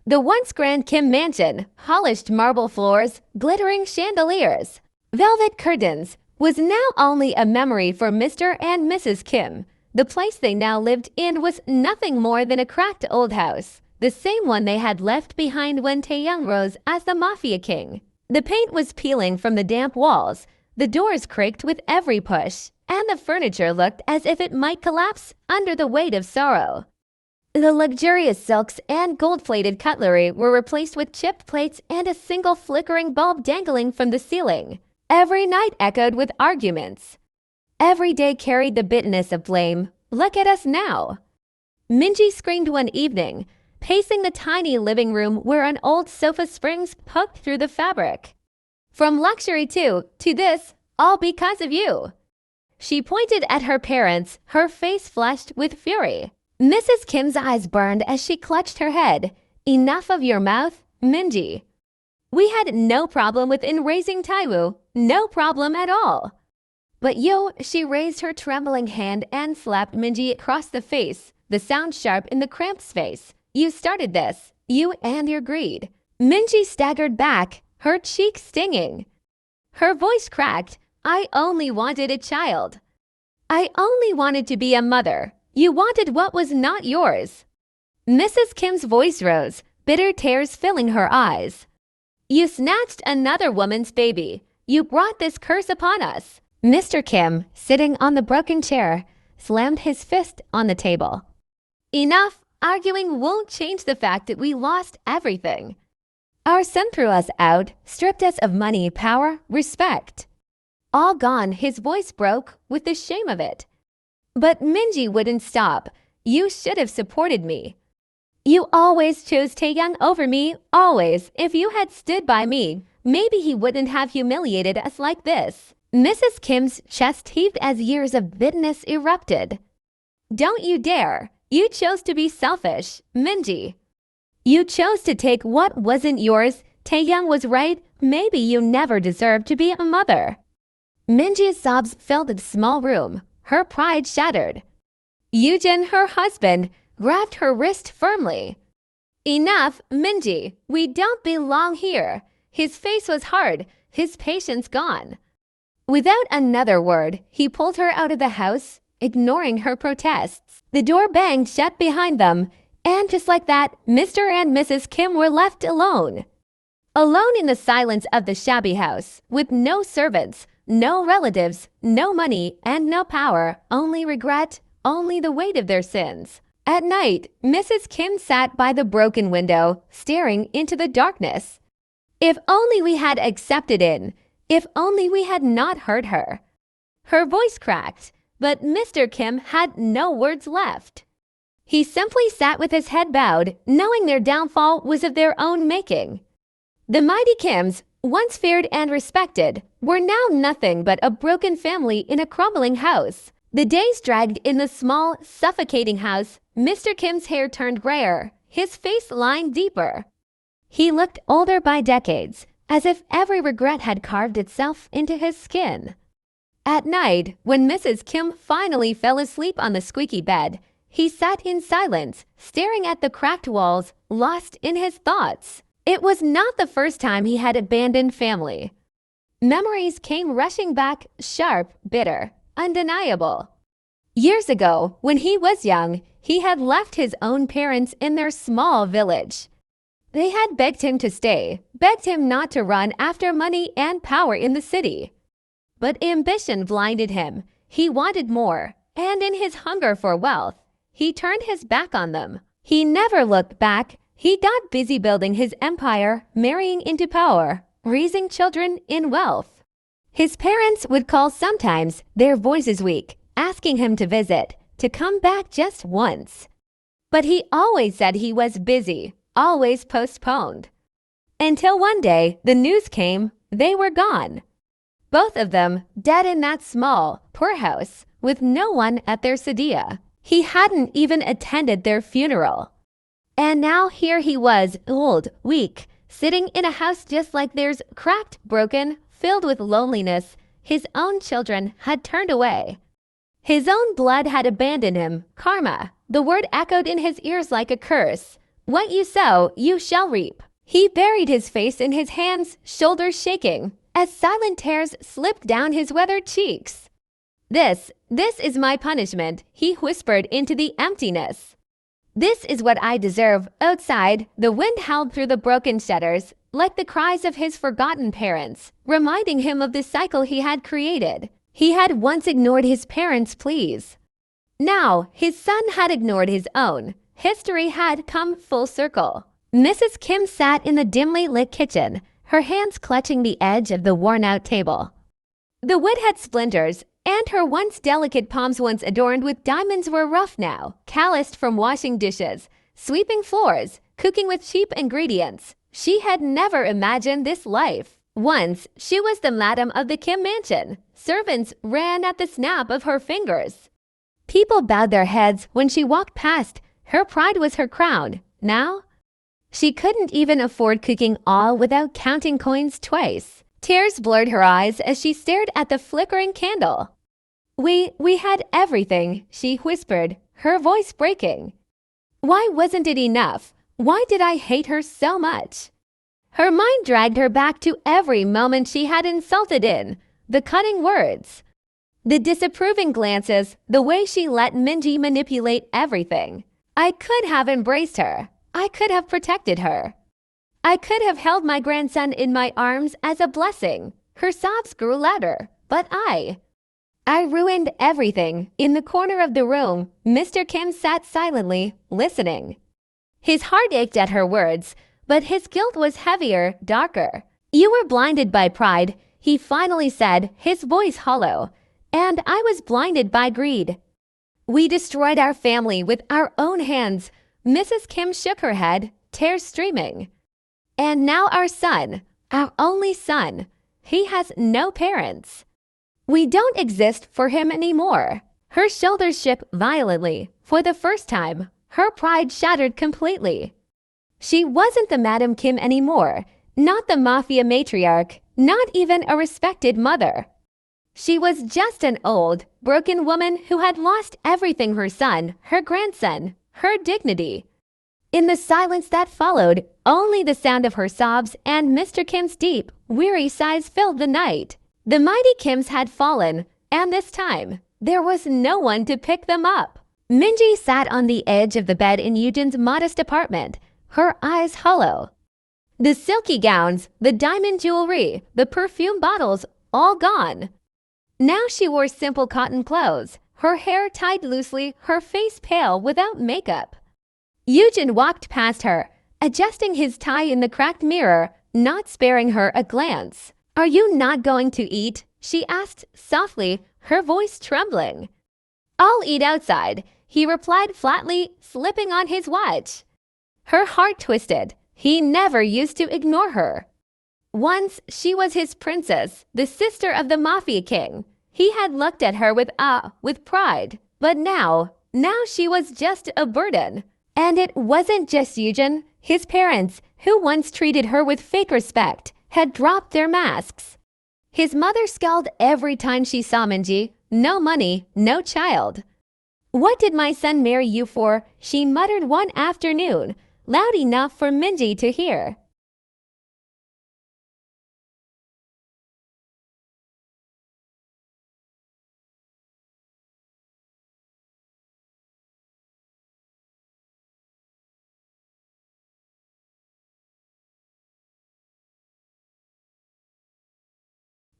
The once grand Kim mansion, polished marble floors, glittering chandeliers, velvet curtains, was now only a memory for Mr. and Mrs. Kim. The place they now lived in was nothing more than a cracked old house, the same one they had left behind when Taehyung rose as the Mafia king. The paint was peeling from the damp walls, the doors creaked with every push, and the furniture looked as if it might collapse under the weight of sorrow. The luxurious silks and gold-plated cutlery were replaced with chipped plates and a single flickering bulb dangling from the ceiling. Every night echoed with arguments. Every day carried the bitterness of blame. Look at us now. Minji screamed one evening, pacing the tiny living room where an old sofa springs poked through the fabric. From luxury to this, all because of you. She pointed at her parents, her face flushed with fury. Mrs. Kim's eyes burned as she clutched her head. Enough of your mouth, Minji. We had no problem with raising Taehyung, no problem at all. But you, she raised her trembling hand and slapped Minji across the face, the sound sharp in the cramped space. You started this, you and your greed. Minji staggered back, her cheek stinging. Her voice cracked. I only wanted a child. I only wanted to be a mother. You wanted what was not yours. Mrs. Kim's voice rose, bitter tears filling her eyes. You snatched another woman's baby. You brought this curse upon us. Mr. Kim, sitting on the broken chair, slammed his fist on the table. Enough. Arguing won't change the fact that we lost everything. Our son threw us out, stripped us of money, power, respect. All gone, his voice broke with the shame of it. But Minji wouldn't stop. You should have supported me. You always chose Taehyung over me, always. If you had stood by me, maybe he wouldn't have humiliated us like this. Mrs. Kim's chest heaved as years of bitterness erupted. Don't you dare. You chose to be selfish, Minji. You chose to take what wasn't yours. Taehyung was right. Maybe you never deserved to be a mother. Minji's sobs filled the small room. Her pride shattered. Yujin, her husband, grabbed her wrist firmly. Enough, Minji. We don't belong here. His face was hard, his patience gone. Without another word, he pulled her out of the house, ignoring her protests. The door banged shut behind them, and just like that, Mr. and Mrs. Kim were left alone. Alone in the silence of the shabby house, with no servants, no relatives, no money, and no power, only regret, only the weight of their sins. At night, Mrs. Kim sat by the broken window, staring into the darkness. If only we had accepted it. If only we had not hurt her. Her voice cracked, but Mr. Kim had no words left. He simply sat with his head bowed, knowing their downfall was of their own making. The mighty Kims, once feared and respected, were now nothing but a broken family in a crumbling house. The days dragged in the small, suffocating house. Mr. Kim's hair turned grayer, his face lined deeper. He looked older by decades, as if every regret had carved itself into his skin. At night, when Mrs. Kim finally fell asleep on the squeaky bed, he sat in silence, staring at the cracked walls, lost in his thoughts. It was not the first time he had abandoned family. Memories came rushing back, sharp, bitter, undeniable. Years ago, when he was young, he had left his own parents in their small village. They had begged him to stay, begged him not to run after money and power in the city. But ambition blinded him. He wanted more, and in his hunger for wealth, he turned his back on them. He never looked back. He got busy building his empire, marrying into power, raising children in wealth. His parents would call sometimes, their voices weak, asking him to visit, to come back just once. But he always said he was busy, always postponed. Until one day, the news came, they were gone. Both of them dead in that small, poor house, with no one at their sedia. He hadn't even attended their funeral. And now here he was, old, weak, sitting in a house just like theirs, cracked, broken, filled with loneliness. His own children had turned away. His own blood had abandoned him. Karma. The word echoed in his ears like a curse. What you sow, you shall reap. He buried his face in his hands, shoulders shaking, as silent tears slipped down his weathered cheeks. This is my punishment, he whispered into the emptiness. This is what I deserve. Outside, the wind howled through the broken shutters, like the cries of his forgotten parents, reminding him of the cycle he had created. He had once ignored his parents' pleas. Now, his son had ignored his own. History had come full circle. Mrs. Kim sat in the dimly lit kitchen, her hands clutching the edge of the worn-out table. The wood had splinters, and her once delicate palms, once adorned with diamonds, were rough now, calloused from washing dishes, sweeping floors, cooking with cheap ingredients. She had never imagined this life. Once, she was the madam of the Kim mansion. Servants ran at the snap of her fingers. People bowed their heads when she walked past. Her pride was her crown. Now, she couldn't even afford cooking all without counting coins twice. Tears blurred her eyes as she stared at the flickering candle. We had everything, she whispered, her voice breaking. Why wasn't it enough? Why did I hate her so much? Her mind dragged her back to every moment she had insulted in, the cutting words, the disapproving glances, the way she let Minji manipulate everything. I could have embraced her. I could have protected her. I could have held my grandson in my arms as a blessing. Her sobs grew louder, but I ruined everything. In the corner of the room, Mr. Kim sat silently, listening. His heart ached at her words, but his guilt was heavier, darker. You were blinded by pride, he finally said, his voice hollow. And I was blinded by greed. We destroyed our family with our own hands. Mrs. Kim shook her head, tears streaming. And now our son, our only son, he has no parents. We don't exist for him anymore. Her shoulders shook violently. For the first time, her pride shattered completely. She wasn't the Madam Kim anymore, not the mafia matriarch, not even a respected mother. She was just an old, broken woman who had lost everything: her son, her grandson, her dignity. In the silence that followed, only the sound of her sobs and Mr. Kim's deep, weary sighs filled the night. The mighty Kims had fallen, and this time, there was no one to pick them up. Minji sat on the edge of the bed in Yujin's modest apartment, her eyes hollow. The silky gowns, the diamond jewelry, the perfume bottles, all gone. Now she wore simple cotton clothes, her hair tied loosely, her face pale without makeup. Yujin walked past her, adjusting his tie in the cracked mirror, not sparing her a glance. Are you not going to eat? She asked softly, her voice trembling. I'll eat outside, he replied flatly, slipping on his watch. Her heart twisted. He never used to ignore her. Once she was his princess, the sister of the Mafia king. He had looked at her with awe, with pride. But now she was just a burden. And it wasn't just Yujin. His parents, who once treated her with fake respect, had dropped their masks. His mother scowled every time she saw Minji. No money, no child. What did my son marry you for? She muttered one afternoon, loud enough for Minji to hear.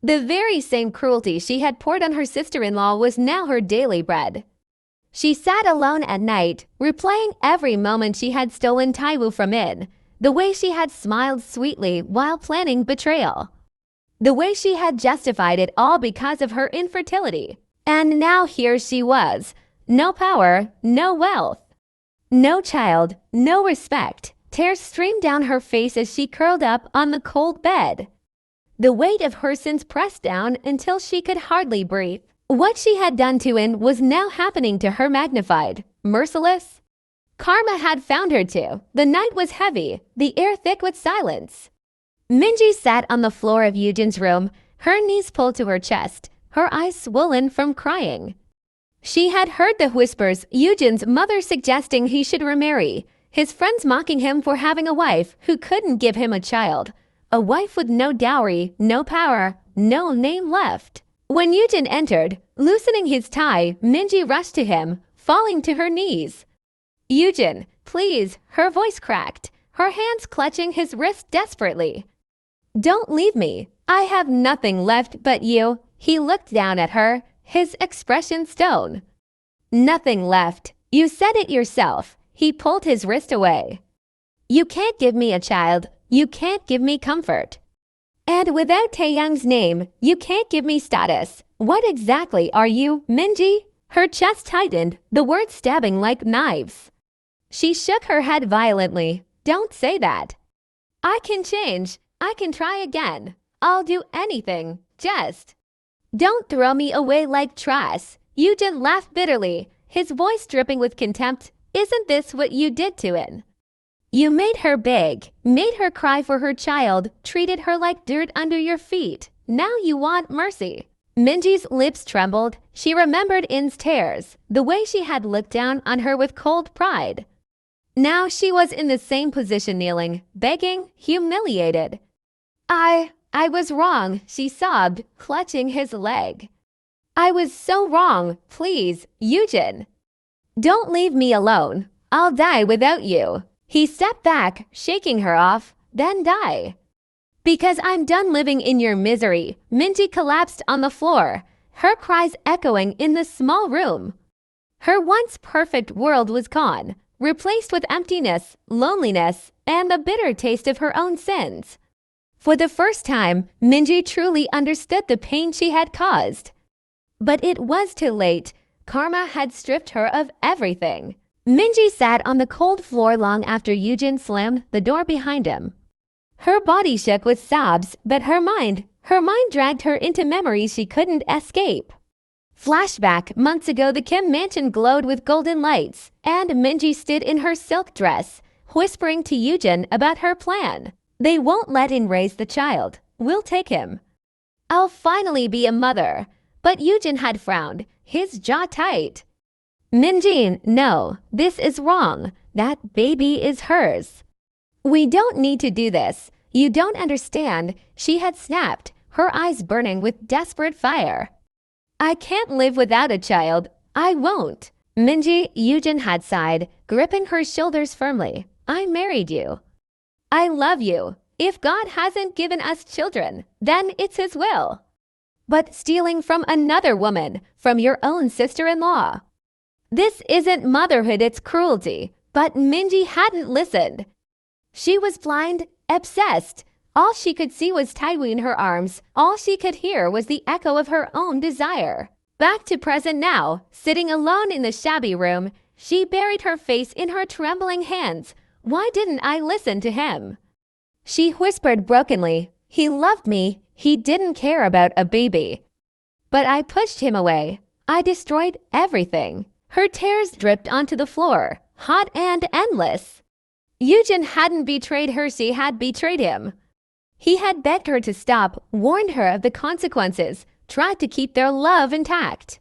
The very same cruelty she had poured on her sister-in-law was now her daily bread. She sat alone at night, replaying every moment she had stolen Taehyung from In, the way she had smiled sweetly while planning betrayal, the way she had justified it all because of her infertility. And now here she was, no power, no wealth, no child, no respect. Tears streamed down her face as she curled up on the cold bed. The weight of her sins pressed down until she could hardly breathe. What she had done to In was now happening to her, magnified, merciless. Karma had found her too. The night was heavy, the air thick with silence. Minji sat on the floor of Yujin's room, her knees pulled to her chest, her eyes swollen from crying. She had heard the whispers, Yujin's mother suggesting he should remarry. His friends mocking him for having a wife who couldn't give him a child. A wife with no dowry, no power, no name left. When Yujin entered, loosening his tie, Minji rushed to him, falling to her knees. "Yujin, please," her voice cracked, her hands clutching his wrist desperately. "Don't leave me. I have nothing left but you." He looked down at her, his expression stone. "Nothing left. You said it yourself." He pulled his wrist away. "You can't give me a child. You can't give me comfort. And without Taehyung's name, you can't give me status. What exactly are you, Minji?" Her chest tightened, the words stabbing like knives. She shook her head violently. "Don't say that. I can change. I can try again. I'll do anything. Just don't throw me away like trash." Yujin laughed bitterly, his voice dripping with contempt. "Isn't this what you did to it? You made her beg, made her cry for her child, treated her like dirt under your feet. Now you want mercy." Minji's lips trembled. She remembered In's tears, the way she had looked down on her with cold pride. Now she was in the same position, kneeling, begging, humiliated. I was wrong," she sobbed, clutching his leg. "I was so wrong. Please, Yujin. Don't leave me alone. I'll die without you." He stepped back, shaking her off. "Then die. Because I'm done living in your misery." Minji collapsed on the floor, her cries echoing in the small room. Her once perfect world was gone, replaced with emptiness, loneliness, and the bitter taste of her own sins. For the first time, Minji truly understood the pain she had caused. But it was too late. Karma had stripped her of everything. Minji sat on the cold floor long after Yujin slammed the door behind him. Her body shook with sobs, but her mind dragged her into memories she couldn't escape. Flashback, months ago the Kim mansion glowed with golden lights, and Minji stood in her silk dress, whispering to Yujin about her plan. "They won't let In raise the child. We'll take him. I'll finally be a mother." But Yujin had frowned, his jaw tight. "Minji, no, this is wrong. That baby is hers. We don't need to do this. You don't understand." She had snapped, her eyes burning with desperate fire. "I can't live without a child. I won't." "Minji," Yujin had sighed, gripping her shoulders firmly. "I married you. I love you. If God hasn't given us children, then it's his will. But stealing from another woman, from your own sister-in-law. This isn't motherhood, it's cruelty." But Minji hadn't listened. She was blind, obsessed. All she could see was Taehyung in her arms. All she could hear was the echo of her own desire. Back to present now, sitting alone in the shabby room, she buried her face in her trembling hands. Why didn't I listen to him? She whispered brokenly. He loved me. He didn't care about a baby. But I pushed him away. I destroyed everything. Her tears dripped onto the floor, hot and endless. Yujin hadn't betrayed her, she had betrayed him. He had begged her to stop, warned her of the consequences, tried to keep their love intact.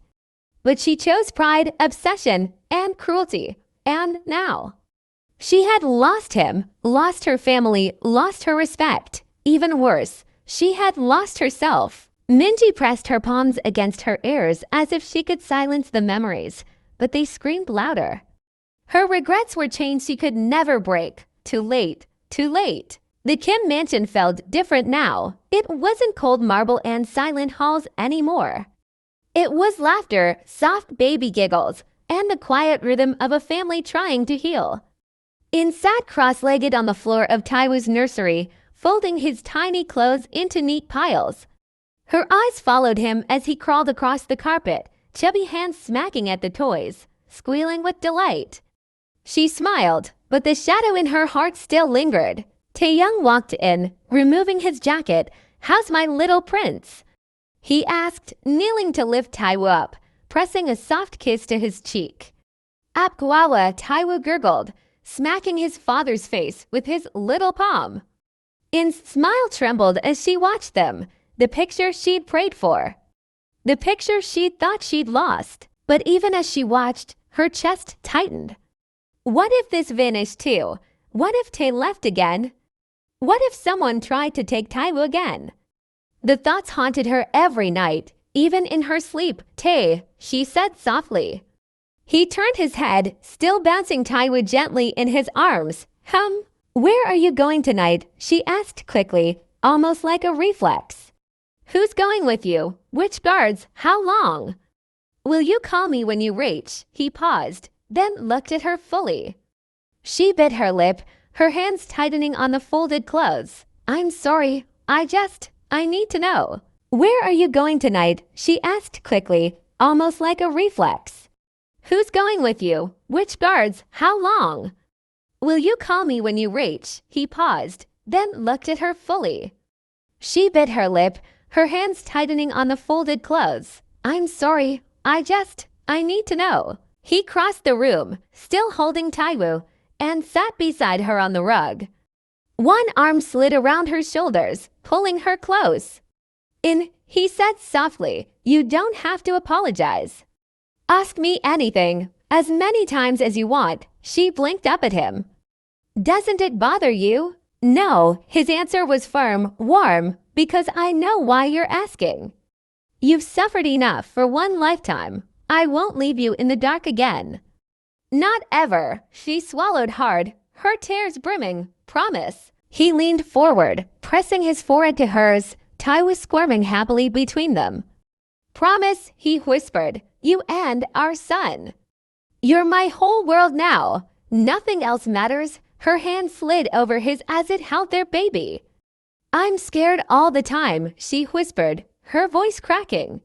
But she chose pride, obsession, and cruelty. And now she had lost him, lost her family, lost her respect. Even worse, she had lost herself. Minji pressed her palms against her ears as if she could silence the memories, but they screamed louder. Her regrets were chains she could never break. Too late, too late. The Kim mansion felt different now. It wasn't cold marble and silent halls anymore. It was laughter, soft baby giggles, and the quiet rhythm of a family trying to heal. In sat cross-legged on the floor of Taewoo's nursery, folding his tiny clothes into neat piles. Her eyes followed him as he crawled across the carpet, chubby hands smacking at the toys, squealing with delight. She smiled, but the shadow in her heart still lingered. Taehyung walked in, removing his jacket. "How's my little prince?" he asked, kneeling to lift Taewoo up, pressing a soft kiss to his cheek. "Apgwawa," Taewoo gurgled, smacking his father's face with his little palm. In's smile trembled as she watched them, the picture she'd prayed for. The picture she'd thought she'd lost. But even as she watched, her chest tightened. What if this vanished too? What if Tae left again? What if someone tried to take Taehyung again? The thoughts haunted her every night, even in her sleep. Tae, she said softly. He turned his head, still bouncing Taehyung gently in his arms. Where are you going tonight? She asked quickly, almost like a reflex. Who's going with you? Which guards? How long? Will you call me when you reach? He paused, then looked at her fully. She bit her lip, her hands tightening on the folded clothes. I'm sorry, I need to know. Where are you going tonight? She asked quickly, almost like a reflex. Who's going with you? Which guards? How long? Will you call me when you reach? He paused, then looked at her fully. She bit her lip, her hands tightening on the folded clothes. I'm sorry, I need to know. He crossed the room, still holding Taehyung, and sat beside her on the rug. One arm slid around her shoulders, pulling her close. He said softly, you don't have to apologize. Ask me anything, as many times as you want. She blinked up at him. Doesn't it bother you? No, his answer was firm, warm, because I know why you're asking. You've suffered enough for one lifetime. I won't leave you in the dark again. Not ever. She swallowed hard, her tears brimming. Promise. He leaned forward, pressing his forehead to hers. Tae was squirming happily between them. Promise, he whispered. You and our son. You're my whole world now. Nothing else matters. Her hand slid over his as it held their baby. I'm scared all the time, she whispered, her voice cracking.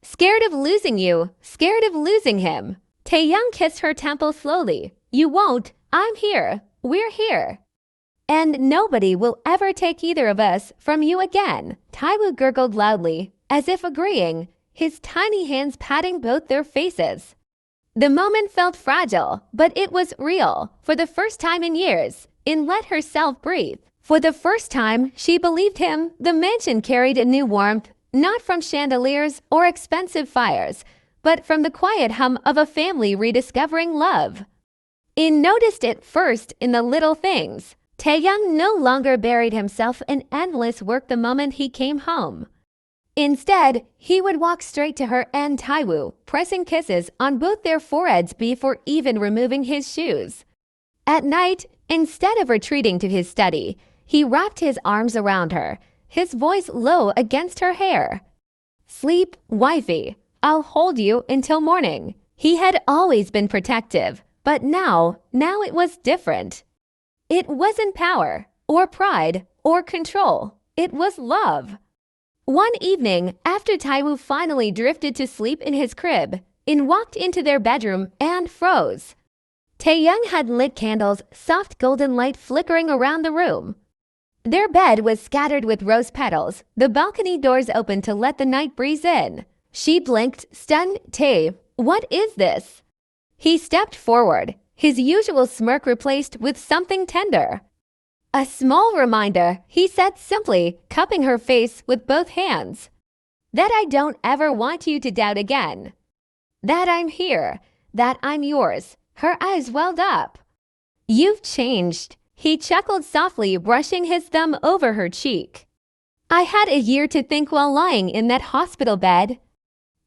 Scared of losing you, scared of losing him. Taehyung kissed her temple slowly. You won't. I'm here. We're here. And nobody will ever take either of us from you again. Taehyung gurgled loudly, as if agreeing, his tiny hands patting both their faces. The moment felt fragile, but it was real. For the first time in years, In Let Herself Breathe. For the first time, she believed him. The mansion carried a new warmth, not from chandeliers or expensive fires, but from the quiet hum of a family rediscovering love. In noticed it first in the little things. Taehyung no longer buried himself in endless work the moment he came home. Instead, he would walk straight to her and Taehyung, pressing kisses on both their foreheads before even removing his shoes. At night, instead of retreating to his study, he wrapped his arms around her, his voice low against her hair. Sleep, wifey. I'll hold you until morning. He had always been protective, but now it was different. It wasn't power, or pride, or control. It was love. One evening, after Taehyung finally drifted to sleep in his crib, In walked into their bedroom and froze. Taehyung had lit candles, soft golden light flickering around the room. Their bed was scattered with rose petals, the balcony doors open to let the night breeze in. She blinked, stunned. Tae, what is this? He stepped forward, his usual smirk replaced with something tender. A small reminder, he said simply, cupping her face with both hands. That I don't ever want you to doubt again. That I'm here, that I'm yours. Her eyes welled up. You've changed. He chuckled softly, brushing his thumb over her cheek. I had a year to think while lying in that hospital bed.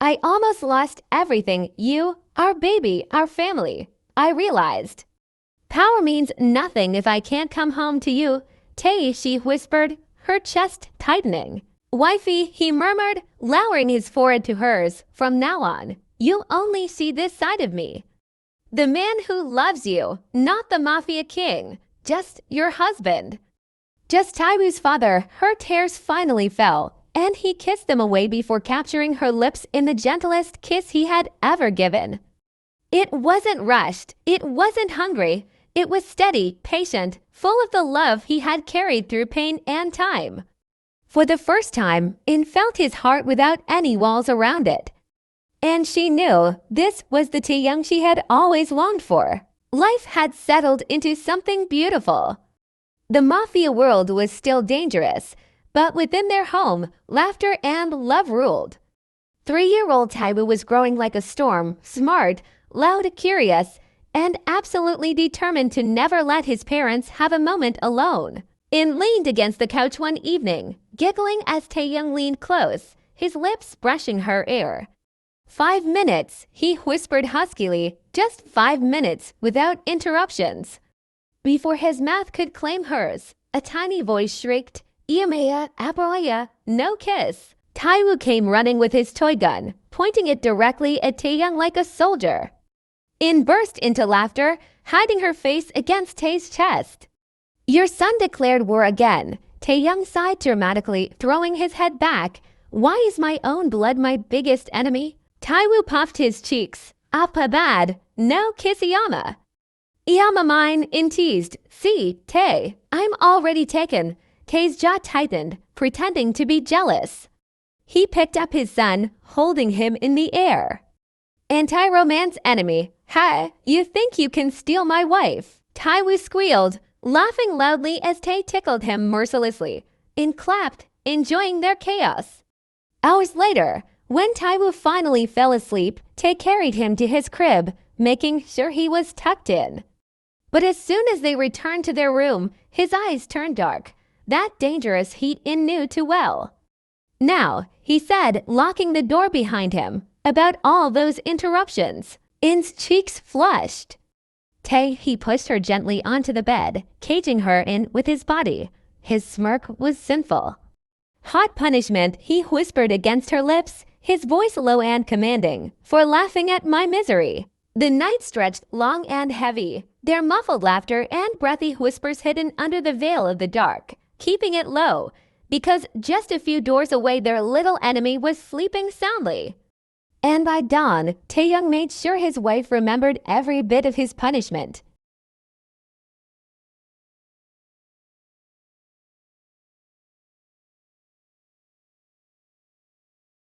I almost lost everything, you, our baby, our family. I realized. Power means nothing if I can't come home to you. Tae, she whispered, her chest tightening. Wifey, he murmured, lowering his forehead to hers. From now on, you'll only see this side of me. The man who loves you, not the mafia king, just your husband. Just Taehyung's father. Her tears finally fell, and he kissed them away before capturing her lips in the gentlest kiss he had ever given. It wasn't rushed, it wasn't hungry, it was steady, patient, full of the love he had carried through pain and time. For the first time, In felt his heart without any walls around it. And she knew this was the Taehyung she had always longed for. Life had settled into something beautiful. The mafia world was still dangerous, but within their home, laughter and love ruled. 3-year-old Taehyung was growing like a storm, smart, loud, curious, and absolutely determined to never let his parents have a moment alone. In leaned against the couch one evening, giggling as Taehyung leaned close, his lips brushing her ear. 5 minutes, he whispered huskily, just 5 minutes without interruptions. Before his mouth could claim hers, a tiny voice shrieked, "Iamea, Abroya, no kiss." Taehyung came running with his toy gun, pointing it directly at Taehyung like a soldier. In burst into laughter, hiding her face against Tae's chest. "Your son declared war again," Taehyung sighed dramatically, throwing his head back. "Why is my own blood my biggest enemy?" Taehyung puffed his cheeks. "Appa bad, no kiss Iyama." "Iyama mine," in teased. "See, Tae, I'm already taken." Tae's jaw tightened, pretending to be jealous. He picked up his son, holding him in the air. "Anti-romance enemy. Ha, you think you can steal my wife?" Taehyung squealed, laughing loudly as Tae tickled him mercilessly, and clapped, enjoying their chaos. Hours later, when Taehyung finally fell asleep, Tae carried him to his crib, making sure he was tucked in. But as soon as they returned to their room, his eyes turned dark, that dangerous heat In knew too well. "Now," he said, locking the door behind him, "about all those interruptions." In's cheeks flushed. Tae, he pushed her gently onto the bed, caging her in with his body. His smirk was sinful. "Hot punishment," he whispered against her lips, his voice low and commanding, "for laughing at my misery." The night stretched long and heavy, their muffled laughter and breathy whispers hidden under the veil of the dark, keeping it low, because just a few doors away their little enemy was sleeping soundly. And by dawn, Taehyung made sure his wife remembered every bit of his punishment.